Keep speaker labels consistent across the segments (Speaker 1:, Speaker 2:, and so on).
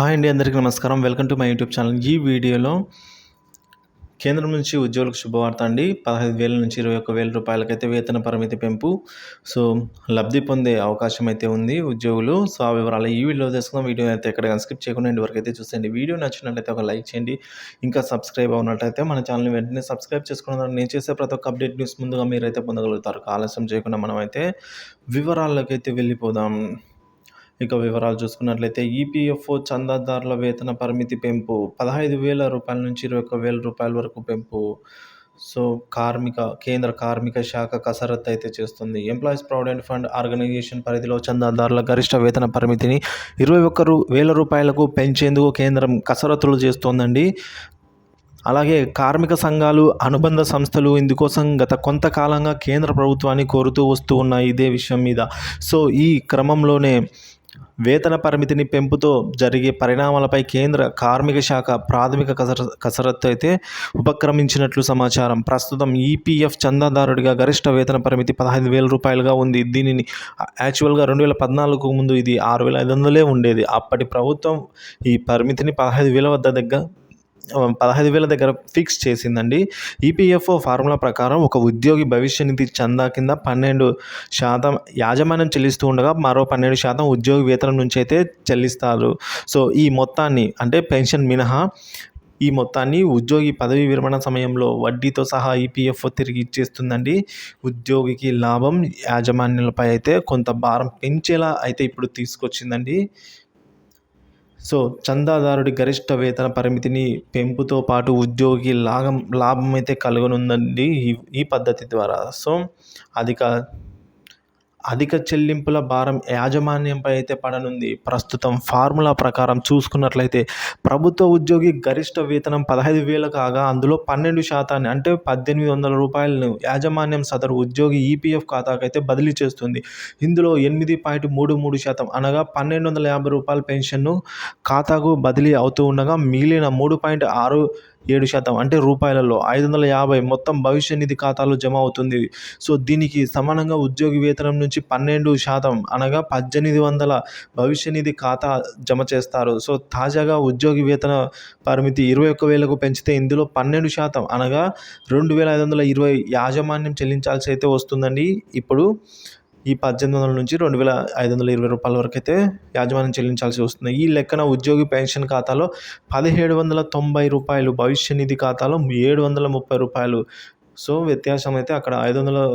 Speaker 1: Hi అండి, అందరికీ నమస్కారం. Welcome to my YouTube channel. ఈ వీడియోలో కేంద్రం నుంచి ఉద్యోగులకు శుభవార్త అండి. 15,000 నుంచి 21,000 రూపాయలకైతే వేతన పరిమితి పెంపు. సో లబ్ధి పొందే అవకాశం అయితే ఉంది ఉద్యోగులు. సో ఆ వివరాలు ఈ వీడియోలో తెలుసుకుందాం. వీడియో అయితే ఎక్కడ స్కిప్ చేయకుండా ఎండ్ వరకు అయితే చూసేయండి. వీడియో నచ్చినట్లయితే ఒక లైక్ చేయండి. ఇంకా సబ్స్క్రైబ్ అవునట్లయితే మన ఛానల్ని వెంటనే సబ్స్క్రైబ్ చేసుకున్న నేను చేసే ప్రతి ఒక్క అప్డేట్ న్యూస్ ముందుగా మీరైతే పొందగలుగుతారు. ఆలస్యం చేయకుండా మనం అయితే వివరాల్లోకైతే వెళ్ళిపోదాం. ఇక వివరాలు చూసుకున్నట్లయితే ఈపీఎఫ్ఓ చందాదారుల వేతన పరిమితి పెంపు 15,000 రూపాయల నుంచి 21,000 రూపాయల వరకు పెంపు. సో కేంద్ర కార్మిక శాఖ కసరత్తు అయితే చేస్తుంది. ఎంప్లాయీస్ ప్రావిడెంట్ ఫండ్ ఆర్గనైజేషన్ పరిధిలో చందాదారుల గరిష్ట వేతన పరిమితిని 21,000 రూపాయలకు పెంచేందుకు కేంద్రం కసరత్తులు చేస్తోందండి. అలాగే కార్మిక సంఘాలు, అనుబంధ సంస్థలు ఇందుకోసం గత కొంతకాలంగా కేంద్ర ప్రభుత్వాన్ని కోరుతూ వస్తూ ఉన్నాయి ఇదే విషయం మీద. సో ఈ క్రమంలోనే వేతన పరిమితిని పెంపుతో జరిగే పరిణామాలపై కేంద్ర కార్మిక శాఖ ప్రాథమిక కసరత్తు అయితే ఉపక్రమించినట్లు సమాచారం. ప్రస్తుతం ఈపీఎఫ్ చందాదారుడిగా గరిష్ట వేతన పరిమితి 15,000 రూపాయలుగా ఉంది. దీనిని యాక్చువల్గా 2014కు ముందు ఇది 6,500 ఉండేది. అప్పటి ప్రభుత్వం ఈ పరిమితిని 15,000 దగ్గర ఫిక్స్ చేసిందండి. ఈపీఎఫ్ఓ ఫార్ములా ప్రకారం ఒక ఉద్యోగి భవిష్య నిధి చందా కింద 12% యాజమాన్యం చెల్లిస్తూ ఉండగా మరో 12% ఉద్యోగి వేతనం నుంచి అయితే చెల్లిస్తారు. సో ఈ మొత్తాన్ని అంటే పెన్షన్ మినహా ఈ మొత్తాన్ని ఉద్యోగి పదవీ విరమణ సమయంలో వడ్డీతో సహా ఈపీఎఫ్ఓ తిరిగి ఇచ్చేస్తుందండి. ఉద్యోగికి లాభం, యాజమాన్యాలపై అయితే కొంత భారం పెంచేలా అయితే ఇప్పుడు తీసుకొచ్చిందండి. సో చందాదారుడి గరిష్ట వేతన పరిమితిని పెంపుతో పాటు ఉద్యోగికి లాభం అయితే కలుగనుందండి ఈ పద్ధతి ద్వారా. సో అధిక చెల్లింపుల భారం యాజమాన్యంపై అయితే పడనుంది. ప్రస్తుతం ఫార్ములా ప్రకారం చూసుకున్నట్లయితే ప్రభుత్వ ఉద్యోగి గరిష్ట వేతనం 15,000 కాగా అందులో 12% అంటే 1,800 రూపాయలను యాజమాన్యం సదరు ఉద్యోగి ఈపీఎఫ్ ఖాతాకైతే బదిలీ చేస్తుంది. ఇందులో 8.33% అనగా 1,250 రూపాయల పెన్షన్ను ఖాతాకు బదిలీ అవుతూ ఉండగా మిగిలిన 3.67% అంటే రూపాయలలో 550 మొత్తం భవిష్య నిధి ఖాతాలో జమ అవుతుంది. సో దీనికి సమానంగా ఉద్యోగి వేతనం నుంచి 12% అనగా 1,800 భవిష్య నిధి ఖాతా జమ చేస్తారు. సో తాజాగా ఉద్యోగి వేతన పరిమితి 21,000కు పెంచితే ఇందులో 12% అనగా 2,520 యాజమాన్యం చెల్లించాల్సి అయితే వస్తుందండి. ఇప్పుడు ఈ 1,800 నుంచి 2,520 రూపాయల వరకు అయితే యాజమాన్యం చెల్లించాల్సి వస్తుంది. ఈ లెక్కన ఉద్యోగి పెన్షన్ ఖాతాలో 1,790 రూపాయలు, భవిష్య నిధి ఖాతాలో 730 రూపాయలు. సో వ్యత్యాసం అయితే అక్కడ 500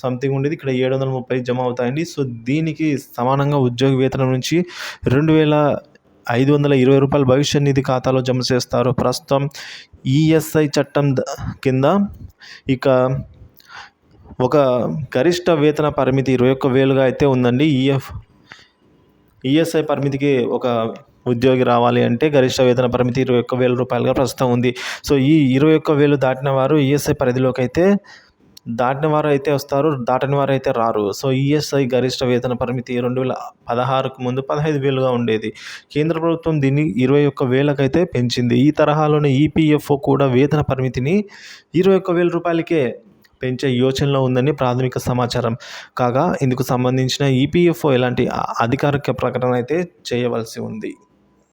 Speaker 1: సంథింగ్ ఉండేది, ఇక్కడ 730 జమ అవుతాయండి. సో దీనికి సమానంగా ఉద్యోగి వేతనం నుంచి 2,520 రూపాయలు భవిష్య నిధి ఖాతాలో జమ చేస్తారు. ప్రస్తుతం ఈఎస్ఐ చట్టం కింద ఇక ఒక గరిష్ట వేతన పరిమితి 21,000గా అయితే ఉందండి. ఈఎస్ఐ పరిమితికి ఒక ఉద్యోగి రావాలి అంటే గరిష్ట వేతన పరిమితి 21,000 రూపాయలుగా ప్రస్తుతం ఉంది. సో ఈ 21,000 దాటిన వారు ఈఎస్ఐ పరిధిలోకి అయితే వస్తారు, దాటని వారు అయితే రారు. సో ఈఎస్ఐ గరిష్ట వేతన పరిమితి 2016కు ముందు 15,000గా ఉండేది. కేంద్ర ప్రభుత్వం దీన్ని 21,000కు అయితే పెంచింది. ఈ తరహాలోనే ఈపీఎఫ్ఓ కూడా వేతన పరిమితిని 21,000 రూపాయలకే పెంచే యోచనలో ఉందని ప్రాథమిక సమాచారం. కాగా ఇందుకు సంబంధించిన ఈపీఎఫ్ఓ ఎలాంటి అధికారిక ప్రకటన అయితే చేయవలసి ఉంది.